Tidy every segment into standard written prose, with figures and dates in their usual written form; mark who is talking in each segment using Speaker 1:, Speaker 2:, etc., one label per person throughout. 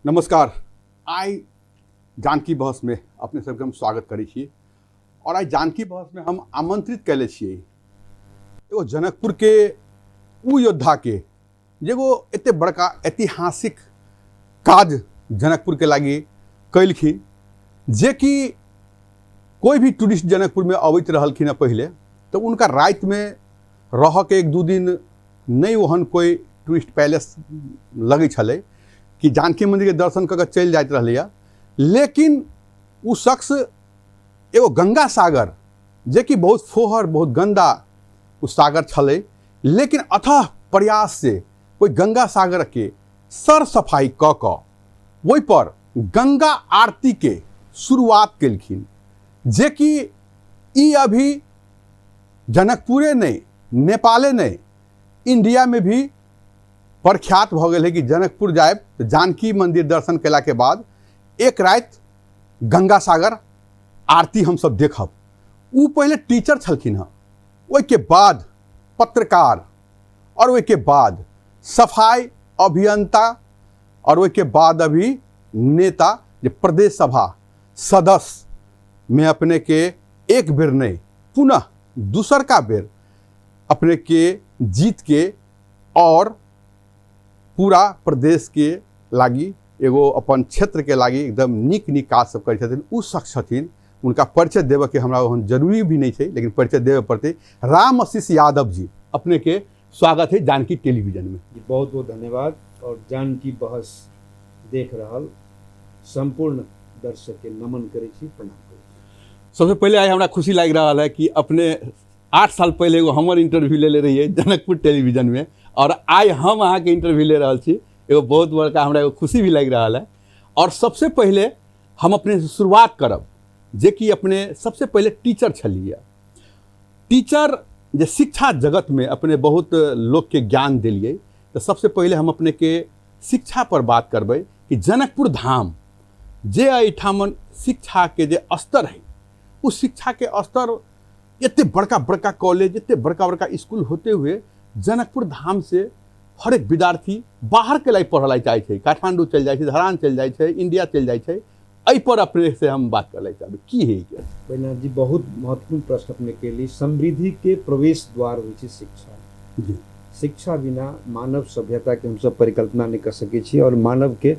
Speaker 1: नमस्कार। आई जानकी बहस में अपने सबके हम स्वागत करै छी और आई जानकी बहस में हम आमंत्रित कैले छियै एगो जनकपुर के उ योद्धा के जेगो एते बड़का ऐतिहासिक काज जनकपुर के लागी कैलखिन, जे कि कोई भी टूरिस्ट जनकपुर में अबैत रहलखिन पहले तो उनका रात में रह के एक दू दिन नहीं ओहन कोई टूरिस्ट पैलेस लगे छलै कि जानकी मंदिर के दर्शन करके चल जाइत रहलै, लेकिन उ शख्स एगो गंगा सागर जे कि बहुत फोहर बहुत गंदा उ सागर छलै, लेकिन अथाह प्रयास से कोई गंगा सागर के सर सफाई क क वही पर गंगा आरती के शुरुआत केलखिन, जे कि ई अभी जनकपुरे नहीं नेपाले नहीं इंडिया में भी प्रख्यात भ गए है कि जनकपुर जाए तो जानकी मंदिर दर्शन केला के बाद एक रात गंगा सागर आरती हम सब देखब। उ पहले टीचर छलखिन हँ, ओहि के बाद पत्रकार और ओहि के बाद सफाई अभियंता और ओहि के बाद अभी नेता जे प्रदेश सभा सदस्य में अपने के एक बेर नहीं पुनः दूसर का बेर अपने के जीत के और पूरा प्रदेश के लागी एगो अपन क्षेत्र के लागी एकदम नीक नीक काज सब करै छथिन। उ शख्स छथिन, उनका परिचय देवे के हमरा ओहन जरूरी भी नहीं है, लेकिन परिचय देवे पड़ते। राम आशीष यादव जी, अपने के स्वागत है जानकी टेलीविजन में।
Speaker 2: बहुत बहुत धन्यवाद। और जानकी बहस देख रहल संपूर्ण दर्शक के नमन करै छी, प्रणाम करै छी।
Speaker 1: सबसे पहले आई हमरा खुशी लग रहा है कि अपने 8 साल पहले एगो हमर इंटरव्यू ले रही है जनकपुर टेलीविजन में, और आई हम अहाँ के इंटरव्यू ले रहा छी, एगो बहुत बड़का हमरा एगो खुशी भी लग रहा है। और सबसे पहले हम अपने से शुरुआत करब जे कि अपने सबसे पहले टीचर छलिए। टीचर जे शिक्षा जगत में अपने बहुत लोग के ज्ञान दिलिए, तो सबसे पहले हम अपने के शिक्षा पर बात करबै कि जनकपुर धाम जे एठामन शिक्षा के जे स्तर है, उस शिक्षा के स्तर इतने बड़का बड़का कॉलेज इतने बड़का बड़का स्कूल होते हुए जनकपुर धाम से हर एक विद्यार्थी बाहर के लाइफ पढ़ल चाहे छे, काठमांडू चल जाए, धरान चल जाए, इंडिया चल जाए। एहि पर अपने से हम बात कर चाहब की है
Speaker 2: बैनाथ जी, बहुत महत्वपूर्ण प्रश्न अपने के लिए। समृद्धि के प्रवेश द्वार हो शिक्षा जी। शिक्षा बिना मानव सभ्यता के हम सब परिकल्पना नहीं कर सके छी और मानव के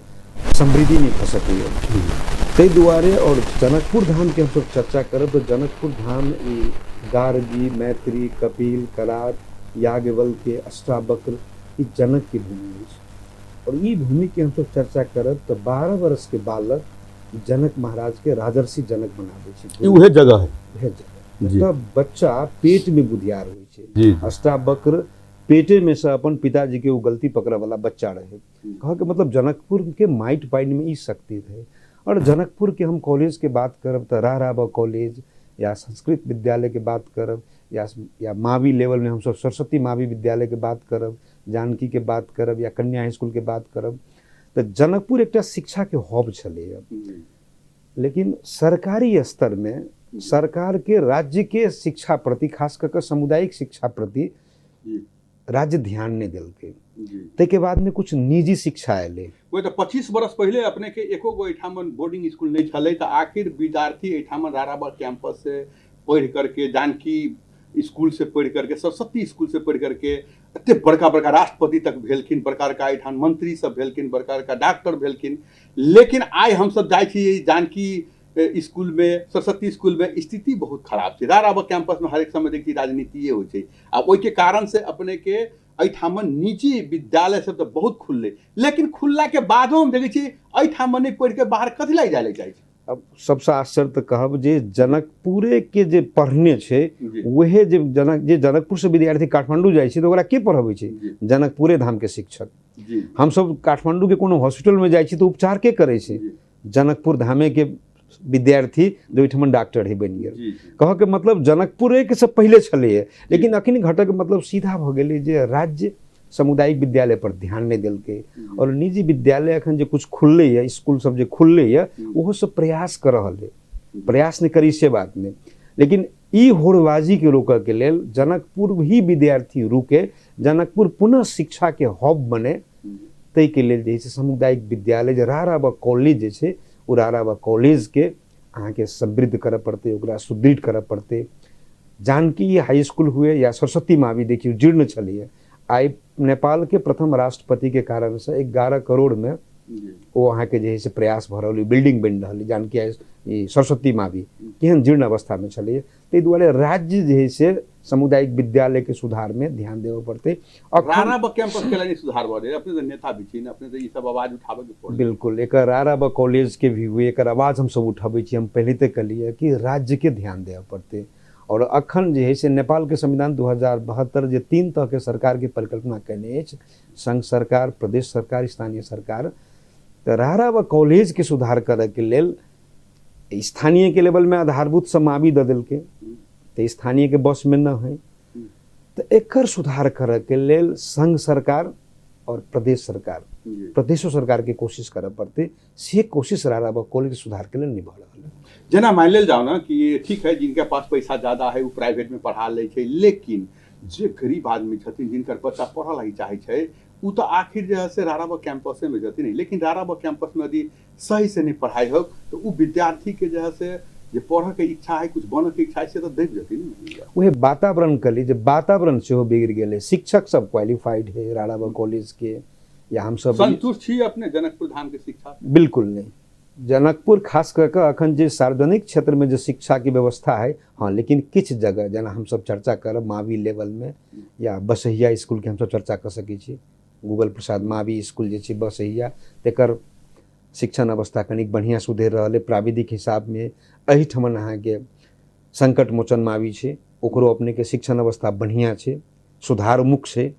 Speaker 2: समृद्धि नहीं कर सके। तै दुआरे और जनकपुर धाम के हम सब चर्चा करब तो जनकपुर धाम ई गार्गी, मैत्री, कपिल, करार, याज्ञवल्क्य, अष्टावक्र ई जनक की भूमि है। और ई भूमि की हम सब चर्चा करब तो 12 वर्ष के बालक जनक महाराज के राजर्षि जनक बना दे।
Speaker 1: उहे जगह है
Speaker 2: तब बच्चा पेट में बुधियार हो। अष्टावक्र पेटे में से अपन पिताजी के वो गलती पकड़े वाला बच्चा रहे। कहा कि मतलब जनकपुर के माइट पाइन में ई शक्ति थे। और जनकपुर के हम कॉलेज के बात करब तो राहराबा कॉलेज या संस्कृत विद्यालय के बात करब या मावी लेवल में हम सब सरस्वती मावी विद्यालय के बात करब, जानकी के बात करब या कन्या हाई स्कूल के बात करब। तो जनकपुर एक शिक्षा के हब छले, लेकिन सरकारी स्तर में सरकार के राज्य के शिक्षा प्रति खास करके सामुदायिक शिक्षा प्रति राज्य ध्यान नहीं दिलके। ते के बाद में कुछ निजी शिक्षा आए।
Speaker 1: वो तो 25 वर्ष पहले अपने के एको गो एठामन बोर्डिंग स्कूल नहीं छले, तो आखिर विद्यार्थी एठामन राहराबा कैंपस से पढ़ करके, जानकी स्कूल से पढ़ करके, सरस्वती स्कूल से पढ़ करके इतने बड़का बड़का राष्ट्रपति तक भेलखिन, प्रकार का एठान मंत्री सब भेलखिन, प्रकार का डॉक्टर भेलखिन। लेकिन आई हम सब जाए छी जानकी स्कूल में, सरस्वती स्कूल में स्थिति बहुत खराब है। राहराबा कैंपस में हर एक समय देखिए राजनीतिये हो छै। आ ओहि के कारण से अपने के एठामन निजी विद्यालय सब तो बहुत खुलले, लेकिन खुलला के बादो हम देखे छी एठामन नहीं पढ़ के बाहर कथी लाई जाए चाहे।
Speaker 2: अब सबसे आश्चर्य तो कहब जे जनकपुरे के जे पढ़ने छे वहे जे जनकपुर से विद्यार्थी काठमांडू जाए छे तो ओकरा के पढ़ाबै छे? जनकपुरे धाम के शिक्षक। हम सब काठमांडू के कोनो हॉस्पिटल में जाए छी तो उपचार के करे छे? जनकपुर धामे के विद्यार्थी जो एठमन डॉक्टर है बन गए। कह के मतलब जनकपुरे के सब पहले छले, लेकिन अखन घटक मतलब सीधा भ गेलै जे राज्य सामुदायिक विद्यालय पर ध्यान नहीं दिलके। और निजी विद्यालय अखन जो कुछ खुलले है, स्कूल सब जो खुलले है, वो सब प्रयास कर रहल है। प्रयास नहीं करी से बात नहीं, लेकिन ई होड़बाजी के रोक के लेल जनकपुर ही विद्यार्थी रुके, जनकपुर पुनः शिक्षा के हब बने, ताहि के लेल जे छै सामुदायिक विद्यालय जे राराबा कॉलेज जे छै ओ राराबा कॉलेज के अहाँ के समृद्ध करऽ पड़तै, ओकरा सुदृढ़ करऽ पड़तै। जानकी हाई स्कूल हुए या सरस्वती मावी देखियो जीर्ण छलिए, आइ नेपाल के प्रथम राष्ट्रपति के कारण से 11 करोड़ में वो अहाँ के जे है से प्रयास भ रहल, बिल्डिंग बनि रहल। जानकी ई सरस्वती मावी केहन जीर्ण अवस्था में छलिए, ताहि दुआरे राज्य जे है से सामुदायिक विद्यालय के सुधार में ध्यान देवे पड़ते।
Speaker 1: राराबा कैंपस के लिए सुधार भ रहे, अपने तो नेता भी छी, अपने तो ई सब आवाज उठावे के पड़े।
Speaker 2: बिल्कुल, एक राराबा कॉलेज के भी हुए, एक आवाज हम सब उठावे छी। हम पहले तक कहलिए कि राज्य के ध्यान देवे पड़ते। और अखन जे है से नेपाल के संविधान 2072 जे 3 तरह के सरकार के परिकल्पना कयने अछि, संघ सरकार, प्रदेश सरकार, स्थानीय सरकार। तो राराबा कॉलेज के सुधार करे के लेल स्थानीय के लेवल में आधारभूत समावी द देलके, तो स्थानीय के बस में न है। तो एकर सुधार करे के लेल संघ सरकार और प्रदेश सरकार, प्रदेशो सरकार के कोशिश करे पड़ते। से कोशिश राराबा कॉलेज सुधार के लिए नहीं भ रहा है।
Speaker 1: जना मान लेल जाओ ना कि ठीक है जिनके पास पैसा ज्यादा है वो प्राइवेट में पढ़ा ले छै, लेकिन जे गरीब आदमी छथिन जिनकर बच्चा पढ़ लगी चाहे छै वो तो आखिर जो है से राराबा कैंपस में जती नहीं। लेकिन राराबा कैंपस में यदि सही से नहीं पढ़ाई हो तो वो विद्यार्थी के जो है से जे पढ़ के इच्छा है, कुछ बन के इच्छा है, से तो देख जती नहीं।
Speaker 2: वह वातावरण कली जे वातावरण से बिगड़ गए। शिक्षक सब क्वालिफाइड है राराबा कॉलेज के, या हम सब
Speaker 1: संतुष्ट छी अपने जनकपुर धाम के शिक्षा?
Speaker 2: बिल्कुल नहीं। जनकपुर खास करके अखन जे सार्वजनिक क्षेत्र में जो शिक्षा की व्यवस्था है, हाँ, लेकिन किछ जगह जना हम सब चर्चा करब मावी लेवल में, या बसहिया स्कूल के हम सब चर्चा कर सकै छी। गूगल प्रसाद मावी स्कूल जे छै बसहिया, तेकर शिक्षण अवस्था कनिक बढ़िया सुधर रहा है प्राविधिक हिसाब में। एही ठमन अहाँ के संकट मोचन मावी छै, ओकरो अपने के शिक्षण अवस्था बढ़िया छै, सुधारमुख छै।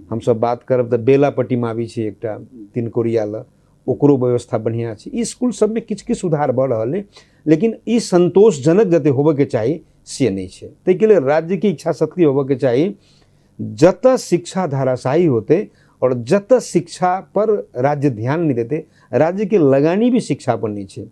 Speaker 2: हम सब बात करब तो बेलापट्टी मावी छै एकटा तिनकोरिया ल, ओकरो व्यवस्था बढ़िया छै। ई स्कूल सब में किछ सुधार भ रहल है, लेकिन ई संतोषजनक जते होबे के चाही से नहीं छै। ताहि के लिए राज्य की इच्छा शक्ति होबे के चाही। जत शिक्षा धाराशाही होते और जत शिक्षा पर राज्य ध्यान नहीं देते, राज्य के लगानी भी शिक्षा पर नहीं है।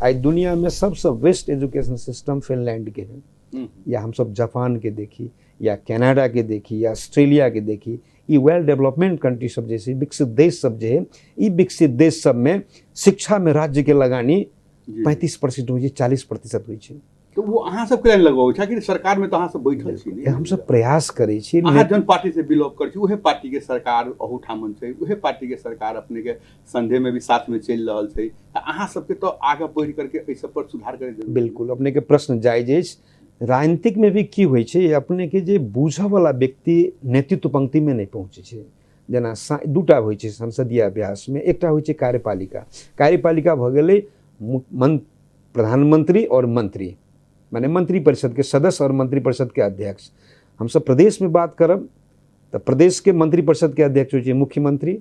Speaker 2: आज दुनिया में सबसे बेस्ट एजुकेशन सिस्टम फिनलैंड के है, या हम सब जापान के देखी, या कनाडा के देखी, या ऑस्ट्रेलिया के देखी। ये वेल डेवलपमेंट कंट्री सब जैसे विकसित देश सब जो है, ये विकसित देश सब में शिक्षा में राज्य के लगानी 35% हुई, 40% हुई है।
Speaker 1: तो वो अहाँ सब के लगवाओ छै कि सरकार में तो अहाँ सब बैठल छी?
Speaker 2: हम सब प्रयास करे छी।
Speaker 1: अहाँ जन पार्टी से बिलोंग कर छी, उहे पार्टी के सरकार अहू ठामन छै, उहे पार्टी के सरकार अपने के संधे में भी साथ में चल रहल छै। अहाँ सब के तो आगे बढ़ करके एहि सब पर सुधार करे।
Speaker 2: बिल्कुल, अपने के प्रश्न जायज अछि। राजनीतिक में भी की होइ छै, अपने के जे बूझ वाला व्यक्ति नेतृत्व पंक्ति में नहीं पहुंचे छै। जना दूटा होइ छै संसदीय अभ्यास में, एकटा होइ छै कार्यपालिका। कार्यपालिका भ गेलै प्रधानमंत्री और मंत्री, माने मंत्री परिषद के सदस्य और मंत्री परिषद के अध्यक्ष। हम सब प्रदेश में बात करब तो प्रदेश के मंत्री परिषद के अध्यक्ष होइ छै मुख्यमंत्री,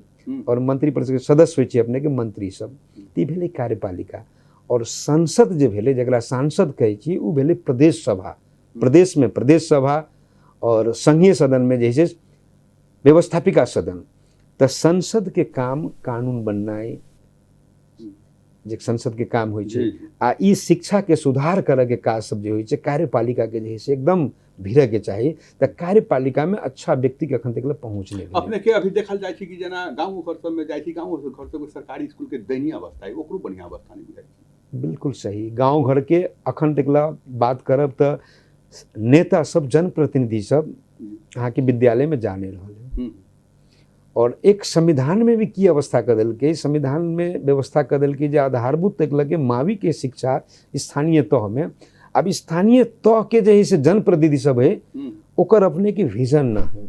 Speaker 2: और मंत्री परिषद के सदस्य होइ छै अपने के मंत्री सब। ई भेलै कार्यपालिका। और संसद जे भेलै जकरा सांसद कहै छी, उ भेलै प्रदेश सभा। प्रदेश में प्रदेश सभा और संघीय सदन में जे छै व्यवस्थापिका सदन। तो संसद के काम कानून बननाई जे संसद के काम होइ छै, आ ई शिक्षा के सुधार करे के काज सब जे होइ छै कार्यपालिका के जे है एकदम भिड़े के चाहिए। तो कार्यपालिका में अच्छा व्यक्ति के अखन तक पहुँच नहीं।
Speaker 1: अपने के अभी देखल जाए कि जना गाँव घर सब में जाए, गाँव घर सब सरकारी स्कूल के दयनीय अवस्था है, ओकरो बढ़िया अवस्था नहीं बुझाई।
Speaker 2: बिल्कुल सही। गांव घर के अखन तक बात करब तो नेता सब, जनप्रतिनिधि सब अहाँ के विद्यालय में जाने रहे। और एक संविधान में भी की अवस्था कर दिल के, संविधान में व्यवस्था कर दिल के जे आधारभूत तक लगे मावी के शिक्षा स्थानीय तह में। अब स्थानीय तह के जे है से जनप्रतिनिधि सब है, ओकर अपने के विजन न है,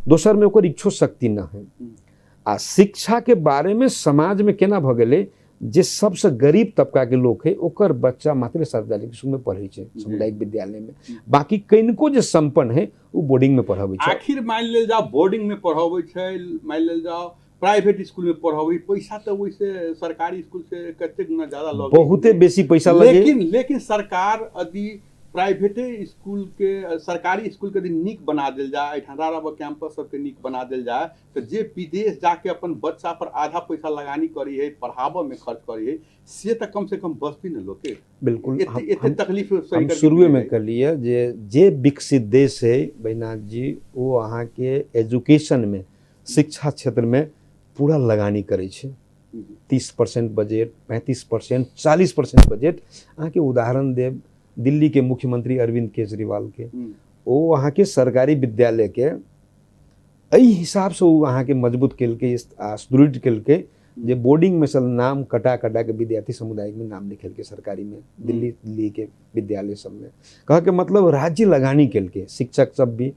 Speaker 2: दोसर में ओकर इच्छो शक्ति न है। आ शिक्षा के बारे में समाज में केना भ गेलै जे सबसे गरीब तबका के लोग है, ओकर बच्चा मात्र सार्वजनिक स्कूल में पढ़े छै, सामुदायिक विद्यालय में। बाकी कनिको जे संपन्न है वो बोर्डिंग में पढ़ाबै छै।
Speaker 1: आखिर मान लेल जाओ बोर्डिंग में पढ़ाबै छै, मान लेल जाओ प्राइवेट स्कूल में पढ़ाबै, पैसा तो वैसे सरकारी स्कूल से कते गुना ज्यादा लगे,
Speaker 2: बहुते बेसी पैसा लगे।
Speaker 1: लेकिन सरकार यदि प्राइवेटे स्कूल के सरकारी स्कूल के यदि नीक बना देल जाए, राराबा कैंपस सबके नीक बना देल जाए, तो जे विदेश जाके अपन बच्चा पर आधा पैसा लगानी करी है, पढ़ाबे में खर्च करी है, से तो कम से कम बचती न लोग के।
Speaker 2: बिल्कुल,
Speaker 1: इतने तकलीफ
Speaker 2: हम शुरू में कर लिए जे विकसित देश है बैनाथ जी, वो अहाँ के एजुकेशन में, शिक्षा क्षेत्र में पूरा लगानी करे छे। 30% बजट, 35%, 40% बजट। अहाँ के उदाहरण देव दिल्ली के मुख्यमंत्री अरविंद केजरीवाल के, वो वहाँ के सरकारी विद्यालय के एहि हिसाब से वो अहाँ के मजबूत केलके, सुदृढ़ केलके, जे बोर्डिंग में सल नाम कटा के विद्यार्थी समुदाय में नाम लिखेल के सरकारी में, दिल्ली के विद्यालय सब में। कह के मतलब राज्य लगानी केलके, शिक्षक सब भी।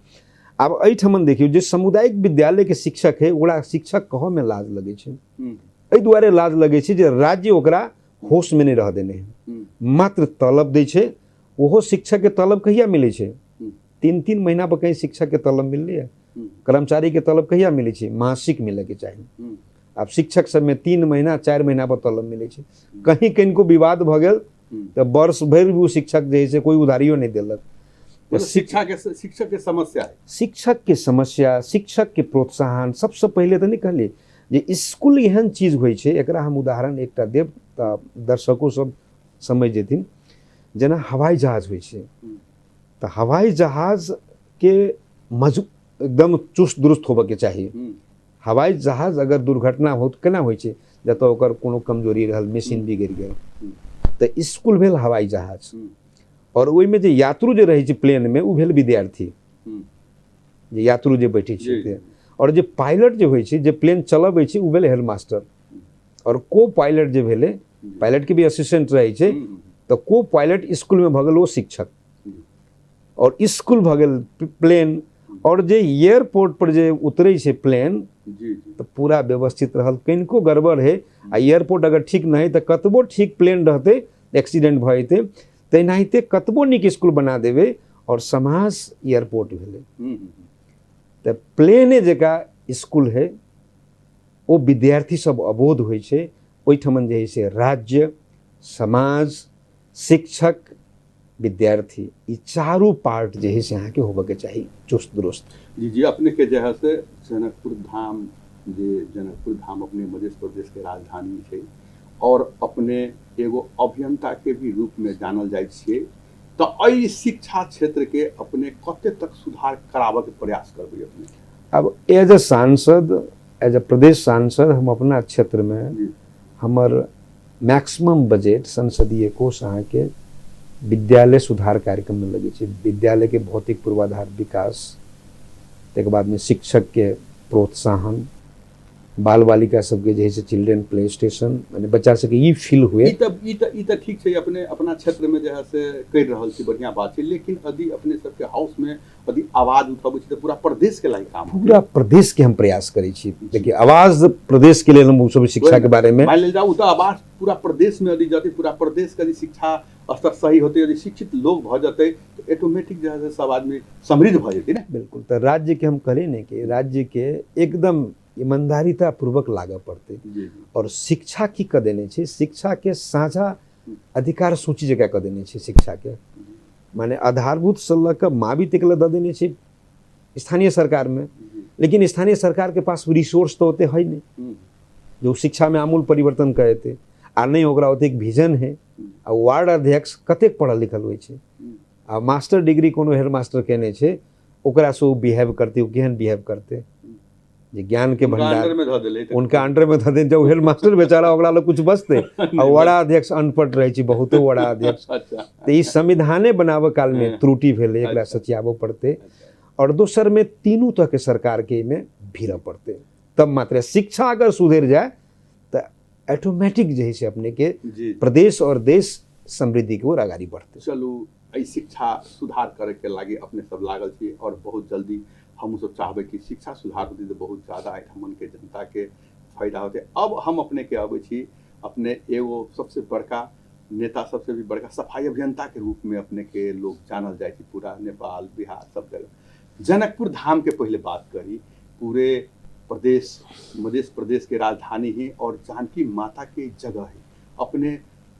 Speaker 2: अब एहिठमन देखियो जे सामुदायिक विद्यालय के शिक्षक है, ओकरा शिक्षक कह में लाज लगे छे। एहि दुआरे लाज लगे छे जे राज्य ओकरा होश में नहीं रह देने है, मात्र तलब दै छे। ओहो शिक्षक के तलब कहिया मिले छे? 3-3 महीना पर कहीं शिक्षक के तलब मिलले है। कर्मचारी के तलब कहिया मिले छे? मासिक मिले के चाहिए। अब शिक्षक सब में 3 महीना 4 महीना पर तलब मिले छे। कहीं कहीं विवाद भ गेल तो वर्ष भर वो शिक्षक जैसे कोई उधारियो नहीं दिलक।
Speaker 1: शिक्षक के समस्या है,
Speaker 2: शिक्षक के समस्या, शिक्षक के प्रोत्साहन। सबसे पहले तो नहीं कहलिए जे स्कूल एहन चीज होइ छे, एकरा हम उदाहरण एकटा देव दर्शकों सब समझ जेथिन। जेना हवाई जहाज होइ छे, तो हवाई जहाज के एकदम चुस्त दुरुस्त होबे के चाहिए। हवाई जहाज अगर दुर्घटना हो तो केना होइ छे? जतऽ ओकर कोनो कमजोरी रहल, मशीन बिगड़ गेल, तो स्कूल भेल हवाई जहाज। और ओहि में जे यात्रु जे रहे छे प्लेन में, उ भेल विद्यार्थी, जे यात्रु जे बैठे छे। और जे पायलट जे होइ छे, जे प्लेन चलाबै छे, उ भेल हेडमास्टर। और को पायलट जे भेले, पायलट के भी असिस्टेंट रहे छे, तो को पायलट स्कूल में भ गेल वो शिक्षक, और स्कूल भ गेल प्लेन। और जे एयरपोर्ट पर जे उतरे छे प्लेन, तो पूरा व्यवस्थित रहल। कनिको गड़बड़ है आ एयरपोर्ट अगर ठीक नहीं है, तो कतबो ठीक प्लेन रहते, एक्सीडेंट भ जेते। तेनाहिते कतबो नीक स्कूल बना देवे और समाज एयरपोर्ट भेले। तो प्लेने जका स्कूल है, वो विद्यार्थी सब अबोध होइ छे। ओहिठमन जे है से राज्य, समाज, शिक्षक, विद्यार्थी, ये चारों पार्ट जे है से यहाँ के होबे के चाहिए चुस्त दुरुस्त।
Speaker 1: जी अपने के जहाँ से जनकपुर धाम, जे जनकपुर धाम अपने मध्य प्रदेश के राजधानी है, और अपने एगो अभियंता के भी रूप में जानल जाए छे। तो अई शिक्षा क्षेत्र के अपने कते तक सुधार कराबे के प्रयास करबे अपने?
Speaker 2: अब एज ए सांसद, एज ए प्रदेश सांसद, हम अपना क्षेत्र में हमर मैक्सिमम बजट संसदीय कोष अहाँ के विद्यालय सुधार कार्यक्रम में लगे छे। विद्यालय के भौतिक पूर्वाधार विकास, तक बाद में शिक्षक के प्रोत्साहन, बाल बालिका सबके जे है से चिल्ड्रन प्ले स्टेशन, माने बच्चा सबके ई फील हुए।
Speaker 1: ई त ठीक छै, अपने अपना क्षेत्र में जे है से कर रहल छी, बढ़िया बात छै। लेकिन यदि अपने सबके हाउस में यदि आवाज उठाबै छी, तो पूरा प्रदेश के लागि काम,
Speaker 2: पूरा प्रदेश के हम प्रयास करै छी। देखिए, आवाज प्रदेश के लिए हम सब शिक्षा के बारे में
Speaker 1: मान ले जाऊ, तो आवाज पूरा प्रदेश में यदि जाते, पूरा प्रदेश का शिक्षा स्तर सही होते, यदि शिक्षित लोग भ जाते, तो ऑटोमेटिक जो है सब आदमी समृद्ध भ जाते ना।
Speaker 2: बिल्कुल। तो राज्य के हम कहे नहीं कि राज्य के एकदम ईमानदारीता पूर्वक लागे पड़ते। और शिक्षा की क देने छे, शिक्षा के साझा अधिकार सूची जगह क देने छे। शिक्षा के माने आधारभूत से लक मावी तक द देने छे स्थानीय सरकार में। लेकिन स्थानीय सरकार के पास रिसोर्स तो होते है नहीं जो शिक्षा में आमूल परिवर्तन करे थे। आ नहीं ओकरा होते एक विजन है। आ वार्ड अध्यक्ष कतेक पढ़ल लिखल होइ छे, आ मास्टर डिग्री कोनो हेड मास्टर केने छे, ओकरा से बिहेव करते, केहन बिहेव करते, जे ज्ञान के भंडार उनका अंडर में ध दे। जब हेड मास्टर बेचारा ओकरा ल कुछ बचते, आ वार्ड अध्यक्ष अनपढ़ रहे छी, बहुतो वार्ड अध्यक्ष। तो ई संविधाने बनावे काल में त्रुटि भेले, एकरा सचियाबो पड़ते। और दोसर में तीनों तरह के सरकार के में भीड़ पड़ते, तब मात्र शिक्षा अगर सुधर जाए तो ऑटोमेटिक जे है से अपने के प्रदेश और देश समृद्धि की ओर आगाड़ी बढ़ते।
Speaker 1: चलू, एहि शिक्षा सुधार करे के लागी अपने सब लागल छी, और बहुत जल्दी हम सब चाहबे कि शिक्षा सुधार होती तो बहुत ज्यादा हमन के जनता के फायदा होते। अब हम अपने के आबे छी, अपने एगो सबसे बड़का नेता, सबसे भी बड़का सफाई अभियंता के रूप में अपने के लोग जानल जाए छी, पूरा नेपाल, बिहार सब जगह। जनकपुर धाम के पहले बात करी, पूरे प्रदेश, मध्य प्रदेश के राजधानी है और जानकी माता के जगह है। अपने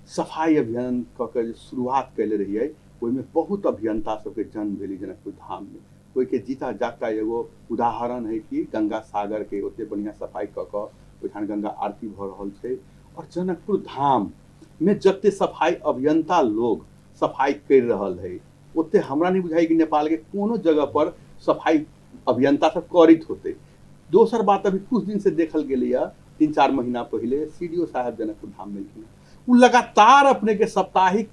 Speaker 1: सफाई अभियान के शुरुआत कैले रहिए, ओहिमे बहुत अभियंता सबके जन्म भेली जनकपुर धाम में। कोई के जीता जागता एगो उदाहरण है कि गंगा सागर के ओते बढ़िया सफाई ओठान गंगा आरती भ रहल छै। और जनकपुर धाम में जते सफाई अभियंता लोग सफाई कर रहल है, ओते हमरा नहीं बुझाई कि नेपाल के कोनो जगह पर सफाई अभियंता सब करित होते। दोसर बात अभी कुछ दिन से देखल गेलै है 3-4 महीना पहले सीडीओ साहब जनकपुर धाम में वो लगातार अपने के साप्ताहिक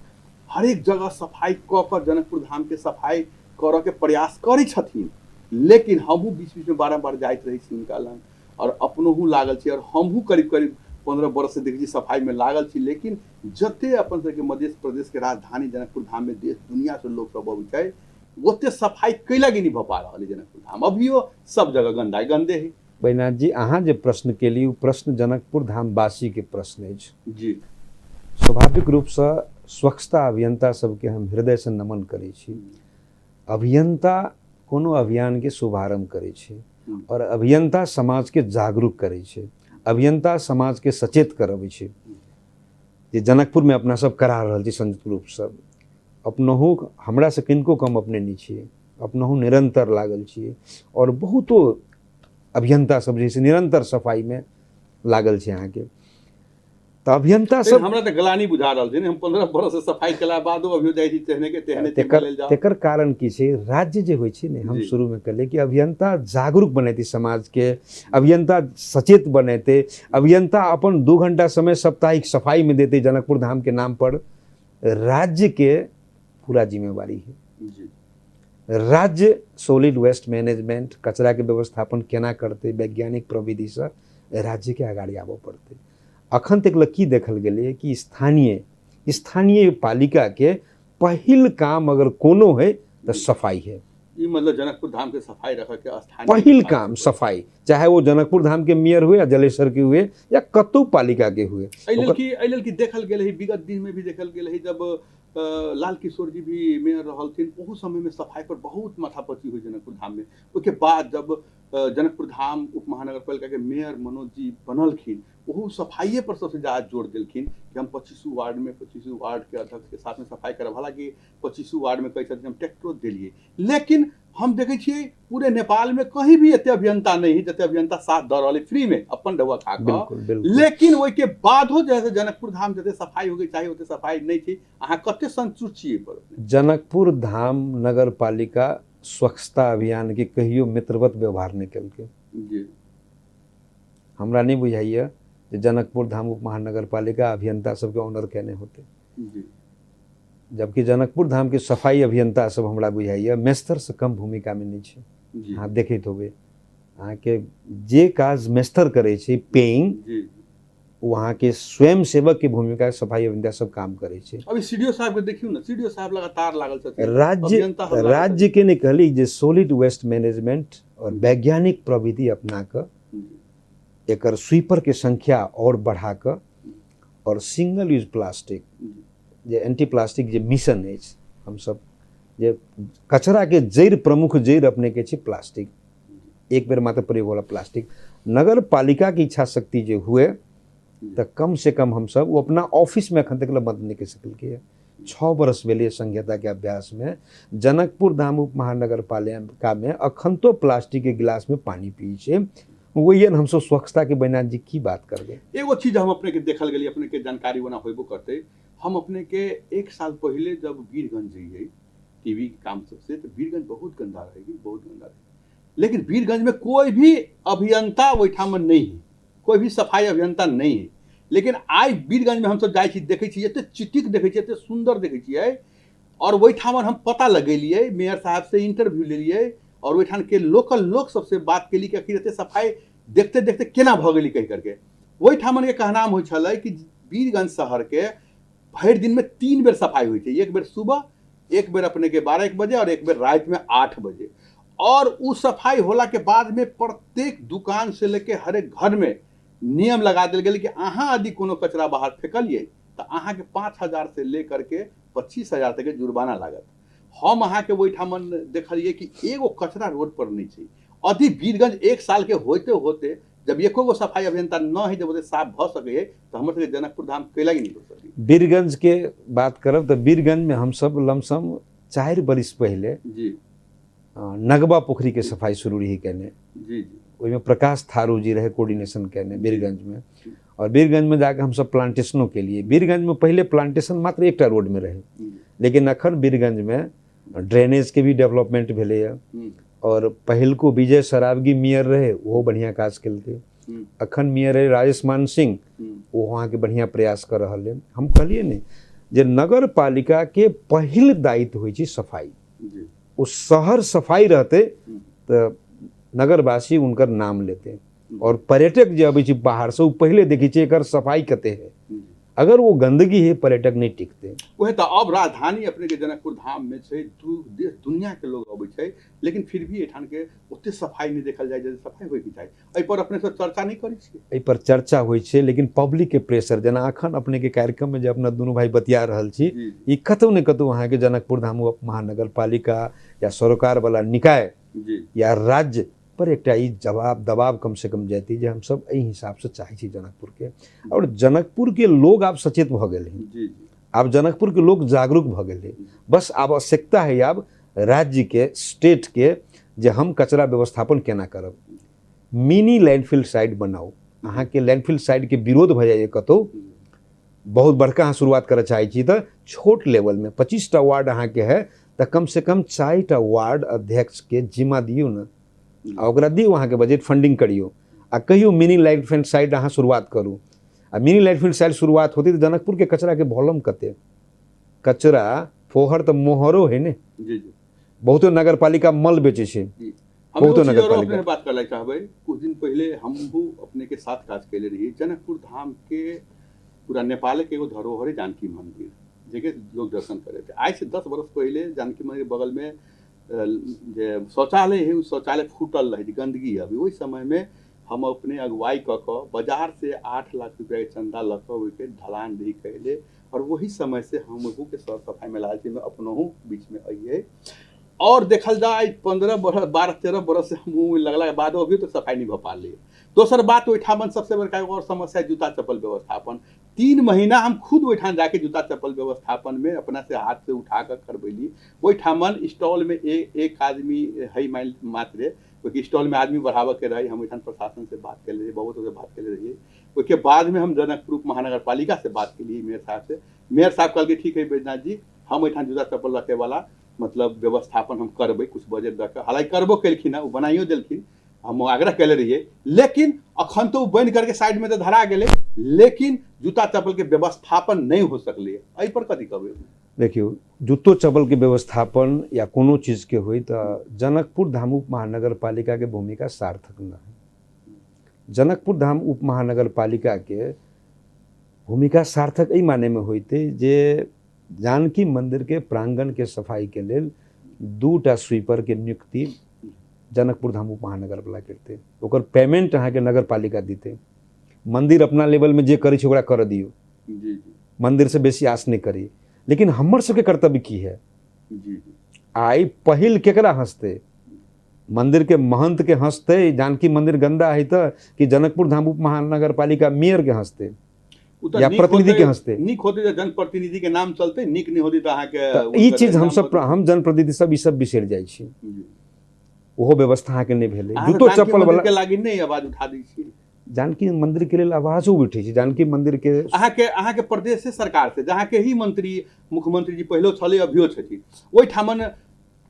Speaker 1: हर एक जगह सफाई कर जनकपुर धाम के सफाई करऽ के प्रयास करै छथिन। लेकिन हमहूँ बीच बीच में बारम्बार जाइत रही छी हुनका लग और अपनोहू लागल छी और हमहूँ करीब करीब 15 वर्ष से देखी सफाई में लागल छी। लेकिन जते अपन सबके मध्य प्रदेश के राजधानी जनकपुर धाम में देश दुनिया से लोग सब अबै छै ओते सफाई कैला नहीं भऽ पा रहल है जनकपुर धाम, अभियो सब जगह गंदा गंदे है।
Speaker 2: बैनाथ जी अहाँ जे प्रश्न केली ओ प्रश्न जनकपुर धाम वासी के प्रश्न अछि
Speaker 1: जी।
Speaker 2: स्वाभाविक रूप से स्वच्छता अभियंता सबके हम हृदय से नमन करै छी। अभियंता कोनो अभियान के शुभारंभ करै छै और अभियंता समाज के जागरूक करै छै, अभियंता समाज के सचेत करबै छै। जे जनकपुर में अपना सब करा रहल छी संयुक्त रूप से, अपनहु हमरा से किनको कम अपने नहीं छियै, अपनहु निरंतर लागल छियै और बहुतो अभियंता सब जे छै निरंतर सफाई में लागल छै अहाँ के। तो अभियंता सब
Speaker 1: हमरा त गलानी बुझा रहल छै ने, हम 15 वर्ष से सफाई केला बादो अभियो जाइ छी तेहने के तेहने चलल जाओ।
Speaker 2: तेकर कारण की छै, राज्य जे होइ छै ने, हम शुरू में कहले कि अभियंता जागरूक बनेती समाज के, अभियंता सचेत बनेते, अभियंता अपन 2 घंटा समय साप्ताहिक सफाई में देते जनकपुर धाम के नाम पर। राज्य के पूरा जिम्मेवारी है। राज्य सॉलिड वेस्ट मैनेजमेंट कचरा के व्यवस्थापन केना करते वैज्ञानिक प्रविधि से राज्य के आगाड़ी आबऽ पड़ते। अखन तक की देखल गेलै कि स्थानीय पालिका के पहिल काम अगर कोनो है तो सफाई है।
Speaker 1: ई मतलब जनकपुर धाम के सफाई रखे के स्थानीय
Speaker 2: पहिल काम सफाई, चाहे वो जनकपुर धाम के मेयर हुए या जलेसर के हुए या कतौ पालिका के हुए।
Speaker 1: एहि लेल की देखल गेल है, विगत दिन में भी देखल गेल है जब लाल किशोर जी भी मेयर रहलथिन, ओहू समय में सफाई पर बहुत माथापच्ची हुई जनकपुर धाम में। उसके बाद जब जनकपुर धाम उप महानगर पालिका के मेयर मनोज जी बनलखिन, ओहू सफाइये पर सबसे ज़्यादा जोर देलखिन कि हम 25 वार्ड में 25 वार्ड के अध्यक्ष के साथ में सफाई करब। हालांकि 25 वार्ड में कई हम ट्रैक्टरो दिलिए, लेकिन हम देखे छियै पूरे नेपाल में कहीं भी एते अभियंता नहीं है जते अभियंता साथ दऽ रहल फ्री में अपन दवा खा के। लेकिन ओहि के बादो जैसे जनकपुर धाम जते सफाई हो गई चाहे ओते सफाई नहीं थी। अहाँ कते संतुष्ट छियै पर? जनकपुर
Speaker 2: धाम नगर पालिका स्वच्छता अभियान के कहियो मित्रवत व्यवहार नहीं केलकै।
Speaker 1: जी।
Speaker 2: हमरा नहीं बुझाइए जे जनकपुर धाम उप महानगर पालिका अभियंता सबके ऑनर केने होते।
Speaker 1: जी।
Speaker 2: जबकि जनकपुर धाम के सफाई अभियंता सब हमरा बुझाइए मेस्तर से कम भूमिका में नहीं छै। अहाँ देखैत होबे अहाँ के जे काज मेस्तर करे छै पेइंग, वहाँ के स्वयं सेवक के भूमिका सफाई अभियंता सब काम करे छै।
Speaker 1: अभी सीडीओ साहब के देखियो ना, सीडीओ साहब लगातार लागल छथिन।
Speaker 2: राज्य के नहीं कहली जे सॉलिड वेस्ट मैनेजमेंट और वैज्ञानिक प्रविधि अपना कर एकर स्वीपर के संख्या और बढ़ा कर और सिंगल यूज प्लास्टिक जे एंटी प्लास्टिक जे मिशन है, हम सब जे कचरा के जड़ प्रमुख जड़ अपने के छै प्लास्टिक, एक बेर मात्र प्रयोग वाला प्लास्टिक। नगर पालिका की इच्छा शक्ति जो हुए तो कम से कम हम सब वो अपना ऑफिस में अखन तक बंद नहीं कर सकल। 6 वर्ष भेलिए संहिता के अभ्यास में जनकपुर धाम उप महानगर पालिका में अखन तो प्लास्टिक के गिलास में पानी पिए छे। वही हम सब स्वच्छता के बैनाथ जी की बात करबे।
Speaker 1: एगो चीज हम अपने के देखल गेली, अपने के जानकारी बना होइबो करते। हम अपने के 1 साल पहले जब वीरगंज जाइए टीवी के काम सबसे, तो वीरगंज बहुत गंदा रहेगी, बहुत गंदा रहेगी। लेकिन वीरगंज में कोई भी अभियंता ओहिठाम नहीं है, कोई भी सफाई अभियंता नहीं है। लेकिन आई वीरगंज में हम सब जाइ छी देखै छी एते चिटिक देखै छी, एते सुंदर देखै छियै। और ओहिठाम हम पता लगेलिए, मेयर साहब से इंटरव्यू लेलिए और ओहिठाम के लोकल लोग सबसे बात केली कि आखिर एते सफाई देखते देखते केना भ गेली कहि करके। ओहिठाम के कहनाम होइ छलै कि वीरगंज शहर के भरि दिन में 3 बेर सफाई होइ छै, एक बेर सुबह, एक बेर अपने के 12-1 बजे और एक बेर रात में 8 बजे। और उ सफाई होला के बाद में प्रत्येक दुकान से लेके हर एक घर में नियम लगा देल गेल कि अहाँ यदि कोनो कचरा बाहर फेंकलिए तो अहाँ के 5,000 से लेकर के 25,000 तक के जुर्माना लागत। हम अहाँ के ओहिठाम देखलिए कि एगो कचरा रोड पर नहीं छै। अभी वीरगंज 1 साल के होते होते जब एको गो सफाई अभियंता न है, जब ओते साफ भ सके तो हमर सबके जनकपुर धाम कैला ही नहीं हो सकी।
Speaker 2: वीरगंज के बात करब तो वीरगंज में हम सब लमसम 4 बरिस पहले
Speaker 1: जी
Speaker 2: नगबा पोखरी के सफाई शुरू रही कहने।
Speaker 1: जी जी।
Speaker 2: में प्रकाश थारू जी रहे कोऑर्डिनेशन कहने वीरगंज में। और वीरगंज में जाकर हम सब प्लांटेशनों के लिए, वीरगंज में पहले प्लांटेशन मात्र 1टा रोड में रहे, लेकिन अखन वीरगंज में ड्रेनेज के भी डेवलपमेंट भेले और पहिल को विजय सरावगी मेयर रहे वो बढ़िया काज केलकै। अखन मेयर रहे राजेश मान सिंह, वो वहाँ के बढ़िया प्रयास कर रहल है। हम कहलिए ने जे नगर पालिका के पहिल दायित्व होइ छै सफाई। वो शहर सफाई रहते तो नगरवासी उनकर नाम लेते, और पर्यटक जो अबै छै बाहर से वो पहले देखी छै एकर सफाई कते है। अगर वो गंदगी है पर्यटक नहीं टिकते।
Speaker 1: वह तो अब राजधानी अपने के जनकपुर धाम में छै, देश दुनिया के लोग अबै छै, लेकिन फिर भी एठान के ओते सफाई नहीं देखल जाए जैसे सफाई होय के चाही। एहि पर अपने सब चर्चा नहीं करै छी।
Speaker 2: एहि पर चर्चा होइ छै, लेकिन पब्लिक के प्रेशर, जेना अखन अपने के कार्यक्रम में जे अपना दुनू भाई बतिया रहल छी, ई कतौ ने कतौ अहाँ के जनकपुर धाम महानगर पालिका या सरकार वाला निकाय या राज्य पर एकटा ई दबाव कम से कम जाती जे हम सब एहि हिसाब से चाहे छी जनकपुर के। और जनकपुर के लोग आब सचेत भ गेल हैं, आब जनकपुर के लोग जागरूक भ गेल हैं। बस आब आवश्यकता है आब राज्य के, स्टेट के, जे हम कचरा व्यवस्थापन केना करब। मिनी लैंडफिल साइट बनाओ। अहाँ के लैंडफिल साइट के विरोध भ जाइए कतौ, बहुत बड़का अहाँ शुरुआत करे चाहे छी तो छोट लेवल में 25टा वार्ड अहाँ के है तो कम से कम 4टा वार्ड अध्यक्ष के जिम्मा दियो ना, ओकरा दियो अहाँ के बजट फंडिंग करियो आ कहियो मिनी लैंडफिल साइट अहाँ शुरुआत करू। आ मिनी लैंडफिल साइट शुरुआत होती तो जनकपुर के कचरा के वॉल्यूम कते, कचरा फोहर तो मोहरो है ने। बहुतो नगर पालिका मल बेचे छे, बहुतो नगर पालिका
Speaker 1: बात करला चाहबै। कुछ दिन पहले हम अपने के साथ काज कैले रही जनकपुर धाम के पूरा नेपाल के एगो धरोहर जानकी मंदिर, जेके लोग दर्शन करे थे। आज से 10 वर्ष पहले जानकी मंदिर बगल में जे शौचालय है, उस शौचालय फूटल रहे, गंदगी। अभी वही समय में हम अपने अगुवाई क बाजार से 8 लाख रुपया के चंदा लग के ढलान भी कैले, और वही समय से हम के सर सफाई में लालची में अपनों बीच में आइए। और देखल जाए 15 बरस 12-13 बरस से मुँह लगला के बाद अभी तो सफाई नहीं भ पाले। दोसर बात ओहिठाम सबसे बड़का और समस्या है जूता चप्पल व्यवस्थापन। 3 महीना हम खुद ओहिठाम जाके जूता चप्पल व्यवस्थापन में अपना से हाथ से उठा कर करबैली। ओहिठाम स्टॉल में एक आदमी है मात्र, क्योंकि स्टॉल में आदमी बढ़ावा के रही। हम ओहिठाम प्रशासन से बात कर रही, बहुत से बात कर रही। उसके बाद में हम जनकपुर महानगर पालिका से बात के लिए मेयर साहब से, मेयर साहब कहल कि ठीक है बैजनाथ जी, हम ओहिठाम जूता चप्पल रखे वाला मतलब व्यवस्थापन हम करबै, कुछ बजट रख। हालांकि करबो केलखिन, वो बनाइयो देलखिन, हम आग्रह कैले रहिए, लेकिन अखन तो बंद करके साइड में तो धरा गेले, लेकिन जूता चप्पल के व्यवस्थापन नहीं हो सकले। एहि पर कथी कहबै?
Speaker 2: देखियो, जूतो चप्पल के व्यवस्थापन या कोनो चीज के होई तो जनकपुर धाम उप महानगर पालिका के भूमिका सार्थक न है। जनकपुर धाम उप महानगर पालिका के भूमिका सार्थक एहि माने में होते जे जानकी मंदिर के प्रांगण के सफाई के लेल 2टा स्वीपर के नियुक्ति जनकपुर धाम उप महानगर वाला करते, ओकर पेमेंट अहाँ के नगर पालिका दीते। मंदिर अपना लेवल में जे करे ओकरा कर दियो, मंदिर से बेसी आस नहीं करी। लेकिन हमर सबके कर्तव्य की है? आई पहिल केकरा हंसते? मंदिर के महंत के हंसते जानकी मंदिर गंदा है तो, कि जनकपुर धाम उप महानगर पालिका मेयर के हंसते या प्रतिनिधि के हंसते?
Speaker 1: निक होते जनप्रतिनिधि के नाम चलते, निक नहीं होती तो अहाँ के
Speaker 2: ई चीज हम जनप्रतिनिधि सब ई सब बिसर जाइ छी। ओहो व्यवस्था अहाँ के नहीं भेले। जूतो चप्पल वाला
Speaker 1: के लागी नहीं आवाज उठा दै छी।
Speaker 2: जानकी मंदिर के लिए आवाजो उठे छै। जानकी मंदिर के
Speaker 1: अहाँ के प्रदेश से सरकार से जहाँ के ही मंत्री मुख्यमंत्री जी पहलो छले अभियो छथि, ओहि ठामन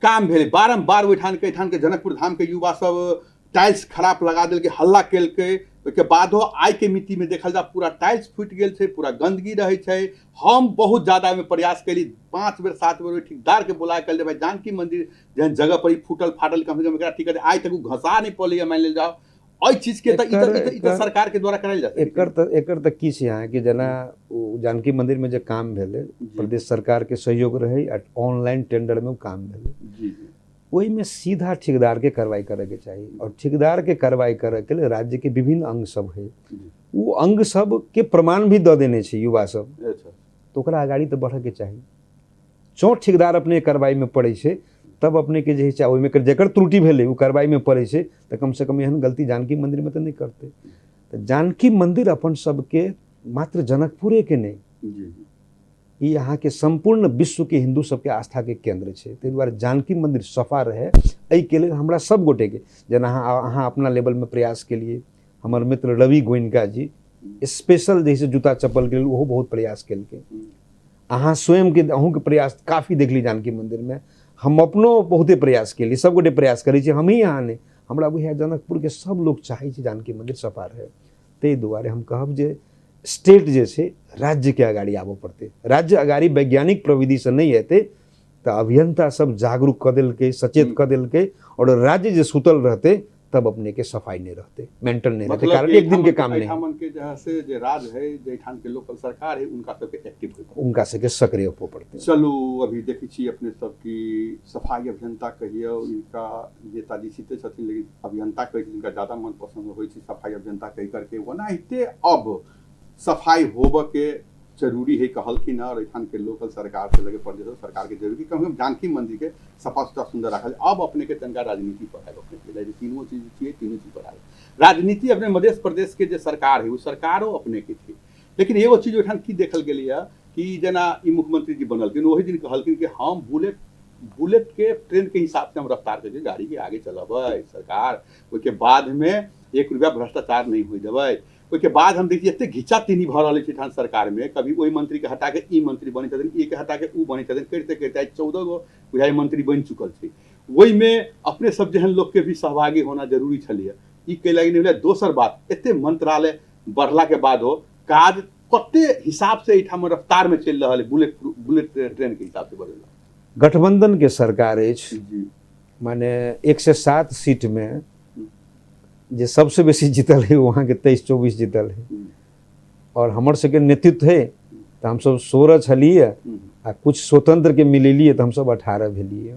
Speaker 1: काम भेले बारंबार। ओहिठाम के जनकपुर धाम के युवा सब टाइल्स खराब लगा दिल के, हल्ला केलकै। के बादो आय के मिट्टी में देखल जा पूरा टाइल्स फूट गेल छै, पूरा गंदगी रहे छै। हम बहुत ज्यादा में प्रयास कैली, 5 बेर 7 बेर ठेकेदार के बुला कर भाई जानकी मंदिर जहन जगह पर फूटल फाटल कम से कम एकरा ठीक है, आज तक घसा नहीं पड़े। मान ले जाओ ओइ चीज के सरकार के द्वारा करायल जाए।
Speaker 2: एकर तक की छै अहाँ के जना जानकी मंदिर में जे काम भेले प्रदेश सरकार के सहयोग रहे, ऑनलाइन टेंडर में काम भेले, वही में सीधा ठेकेदार के कार्रवाई करे के चाहिए। और ठेकेदार के कार्रवाई करे के लिए राज्य के विभिन्न अंग सब है, वो अंग सब के प्रमाण भी द देने छै युवा सब, तो ओकरा आगाड़ी तो बढ़े के चाहिए। चौ ठेकेदार अपने कार्रवाई में पड़े छै, तब अपने के जे ओहि में जेकर त्रुटि भेले वो कार्रवाई में पड़े छै, तो कम से कम एहन गलती जानकी मंदिर में तो नहीं करते। तो जानकी मंदिर अपन सबके मात्र जनकपुरे के नहीं, ये यहाँ के संपूर्ण विश्व के हिंदू सबके आस्था के केंद्र है। ताहि दुआरे जानकी मंदिर सफा रहे, एहि के लिए हमरा सब गोटे के जेना अहाँ अपना लेवल में प्रयास के लिए, हमार मित्र रवि गोयनका जी स्पेशल जैसे जूता चप्पल के लिए वो बहुत प्रयास केलकै। अहाँ स्वयं के अहूँ के प्रयास काफ़ी देखली जानकी मंदिर में। हम अपनो बहुते प्रयास के लिए सब गोटे प्रयास करै छी, हम ही यहाँ नहीं, हमरा बुझाय जनकपुर के सब लोग चाहे छै जानकी मंदिर सफा रहे। ताहि दुआरे हम कहब जे स्टेट जे छै राज्य के अगाड़ी आबऽ पड़तै, राज्य अगाड़ी वैज्ञानिक प्रविधि से नहीं हेतै तऽ अभियंता सब जागरूक कऽ देलकै, सचेत कऽ देलकै, और राज्य जे सुतल रहतै तब अपने के सफाई नहीं रहते, मेंटल नहीं रहते, कारण एक दिन के काम नहीं।
Speaker 1: एठामन के जहाँ से जे राज है, जे एठाम के लोकल सरकार है, उनका सबके एक्टिव हो,
Speaker 2: उनका सबके सक्रिय हो पड़ते।
Speaker 1: चलो अभी देखै छी अपने सबकी सफाई अभियंता कहियो, इनका नेताजी सीते छथिन, लेकिन अभियंता कहि इनका ज्यादा मन पसंद होइ छै, सफाई अभियंता कहि करके ओनाहिते अब सफाई होबऽ के जरूरी है कहलखिन, और एठान के लोकल सरकार से लगे प्रदेश सरकार के जरूरी कम जानकी मंदिर के सफा सुथरा सुंदर रखल। अब अपने के तनका राजनीति पढ़ाए, अपने के तीनों चीज छिए, तीनों चीज पढ़ाए। राजनीति अपने मध्य प्रदेश के जो सरकार है, वो सरकारों अपने के थी, लेकिन एगो चीज ओठान की देखल गेलै कि जना ई मुख्यमंत्री जी बनलखिन, वही दिन कहलखिन कि हम बुलेट के ट्रेन के हिसाब से हम रफ्तार करके गाड़ी के आगे चलबै सरकार, ओके बाद में 1 रुपया भ्रष्टाचार नहीं हो देबै। ओके बाद हम देखिए एते घिचा तीनी भर रहा है सरकार में, कभी वही मंत्री के हटा के ई मंत्री बनी छथिन, ई के हटा के ऊ बनी छथिन, करते करते 14 गो बुझाइ मंत्री बन चुकल छै। वही में अपने सब जेहन लोग के भी सहभागी होना जरूरी छलिए। ई के लागी नहीं भेलै। दोसर बात, एते मंत्रालय बढ़ला के बाद हो काज कते हिसाब से एठाम रफ्तार में चल रहा है, बुलेट ट्रेन के हिसाब से बढ़ेला।
Speaker 2: गठबंधन के सरकार अछि, माने 107 सीट में जे सबसे बेसी जीतल है वहाँ के 23-24 जीतल है, और हमर सबके नेतृत्व है तो हम सब 16 छलिए, आ कुछ स्वतंत्र के मिलेलिए तो हम सब 18 भेलिए।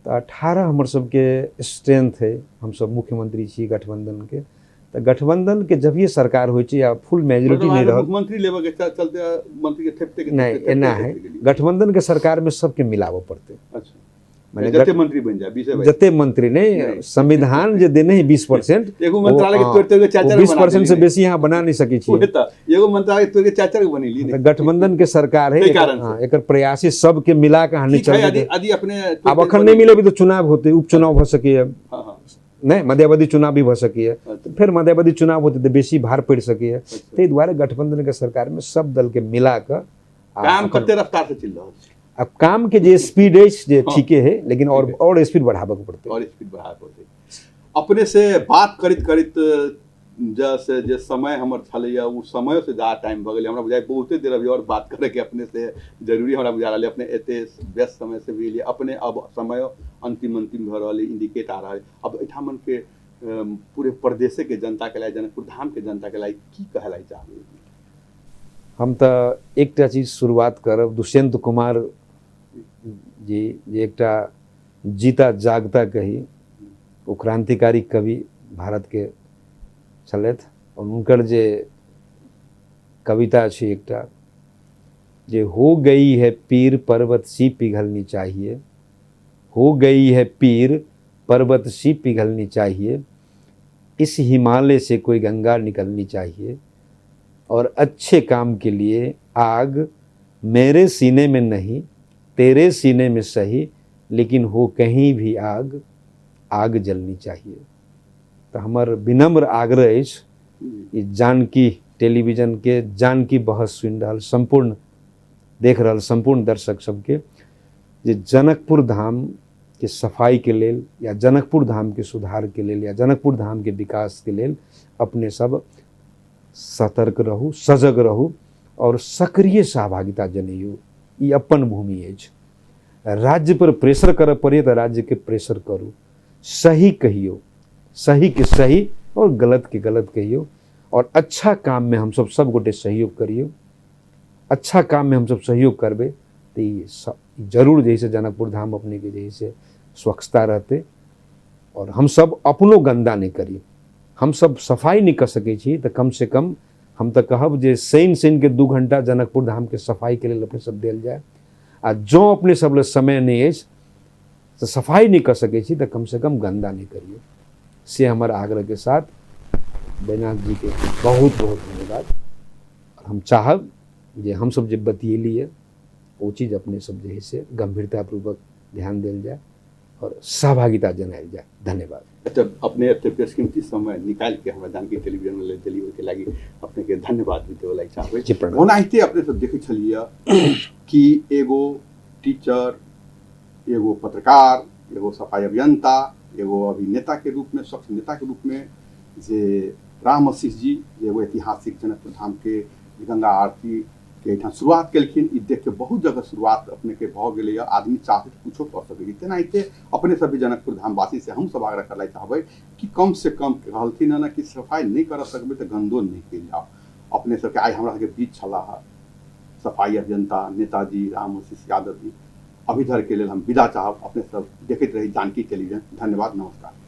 Speaker 2: तो 18 हमर सबके स्ट्रेंथ है, हम सब मुख्यमंत्री छी गठबंधन के। तो गठबंधन के जब ये सरकार होइ छै या फुल मेजोरिटी नहीं रहल,
Speaker 1: मुख्यमंत्री लेवे के चलते मंत्री के थेपते के
Speaker 2: नहीं एना है, गठबंधन के सरकार में सबके मिलावो पड़ते।
Speaker 1: अच्छा, माने जते मंत्री बन जाए 20
Speaker 2: जते मंत्री नहीं, संविधान जे देने है 20%,
Speaker 1: एगो मंत्रालय के तोड़ते हुए 4-4
Speaker 2: 20% से बेसी यहाँ बना नहीं सकै छी।
Speaker 1: एगो मंत्रालय तोड़ के 4-4 बनेली नहीं।
Speaker 2: गठबंधन के सरकार है, एकर प्रयास है सबके मिला के हानि चल।
Speaker 1: यदि अपने
Speaker 2: अब अखन नहीं मिले भी तो चुनाव होते, उपचुनाव हो सके, नहीं मध्यावधि चुनाव भी हो सके, तो फिर मध्यावधि चुनाव होते तो बेसी भार पड़ सके। ताहि दुआरे गठबंधन के सरकार में सब दल के मिला कर
Speaker 1: काम कते रफ्तार से चल रहा है।
Speaker 2: अब काम के जे स्पीड है जे ठीके है, लेकिन और स्पीड बढ़ाबे के पड़ते,
Speaker 1: और स्पीड बढ़ाबे पड़ते। अपने से बात करित करित जैसे जे समय हमर छलैया उ समय से ज्यादा टाइम भ गेलै, हमरा बुझाय बहुते देर अभी और बात करे के अपने से जरूरी हमरा बुझा रहलै। अपने एते व्यस्त समय से भी लिए अपने अब समय अंतिम भ रहलै, इंडिकेट आ रहा है। अब एठामन के पूरे प्रदेश के जनता के लिए, जनकपुर धाम के जनता के लिए की कहलाई चाहबै?
Speaker 2: हम तो एकटा चीज शुरुआत करब, दुष्यंत कुमार जी जे एकटा जीता जागता कही ओ क्रांतिकारी कवि भारत के छलथि, और उनकर जे कविता छै एकटा जे हो गई है पीर पर्वत सी पिघलनी चाहिए, हो गई है पीर पर्वत सी पिघलनी चाहिए, इस हिमालय से कोई गंगा निकलनी चाहिए, और अच्छे काम के लिए आग मेरे सीने में नहीं तेरे सीने में सही, लेकिन हो कहीं भी आग, आग जलनी चाहिए। तो हमार विनम्र आग्रह अछि जानकी टेलीविजन के जानकी बहस सुनि रहल संपूर्ण देख रहल संपूर्ण दर्शक सबके, जे जनकपुर धाम के सफाई के लेल या जनकपुर धाम के सुधार के लेल या जनकपुर धाम के विकास के लेल अपने सब सतर्क रहू, सजग रहू और सक्रिय सहभागिता जनैयौ। ई अपन भूमि अछि। राज्य पर प्रेशर करऽ पड़े तो राज्य के प्रेशर करू, सही कहियो, सही के सही और गलत के गलत कहियो, और अच्छा काम में हम सब गोटे सहयोग करियो। अच्छा काम में हम सब सहयोग करबे तो जरूर जैसे जनकपुर धाम अपने के जैसे स्वच्छता रहते, और हम सब अपनो गंदा नहीं करिए। हम सब सफाई नहीं कर सके छी तो कम से कम हम तो कहब जे शनि के 2 घंटा जनकपुर धाम के सफाई के लिए अपने सब देल जाए। आ जो अपने सब ले समय नहीं है तो सफाई नहीं कर सके छी तो कम से कम गंदा नहीं करिए। से हमारे आग्रह के साथ बैनाथ जी के बहुत बहुत धन्यवाद। हम चाहब जे हम सब जे बतियेलिए वो चीज़ अपने सब जे है से गंभीरतापूर्वक ध्यान देल जाए और सहभागिता जनायल जाए। धन्यवाद।
Speaker 1: अच्छा, अपने एते बेशकीमती समय निकाल के हमरा जानकी टेलीविजन में ले देली, ओके लागि अपने के धन्यवाद भी देवला चाहबै। ओनाहिते अपने सब देखै छलिए कि एगो टीचर, एगो पत्रकार, एगो सफाई अभियंता, एगो अभिनेता के रूप में, शख्स नेता के रूप में जे राम आशीष जी एगो ऐतिहासिक जनकपुर धाम के गंगा आरती के एहिठाम शुरुआत केलखिन। ई देख के बहुत जगह शुरुआत अपने के भऽ गेलै। आदमी चाहते तो कुछो कर सकै। तेनाहिते अपने सब भी जनकपुर धाम वासी से हम सब आग्रह करला चाहबै कि कम से कम कहलखिन ना कि सफाई नहीं कर सकबै तो गंदो नहीं कल जाओ। अपने सबके आइ हमरा सबके बीच छलाह सफाई अभियंता नेताजी राम आशीष यादव जी। अभी धर के लेल हम विदा चाहब। अपने सब देखैत रही जानकी टेलीविजन। धन्यवाद, नमस्कार।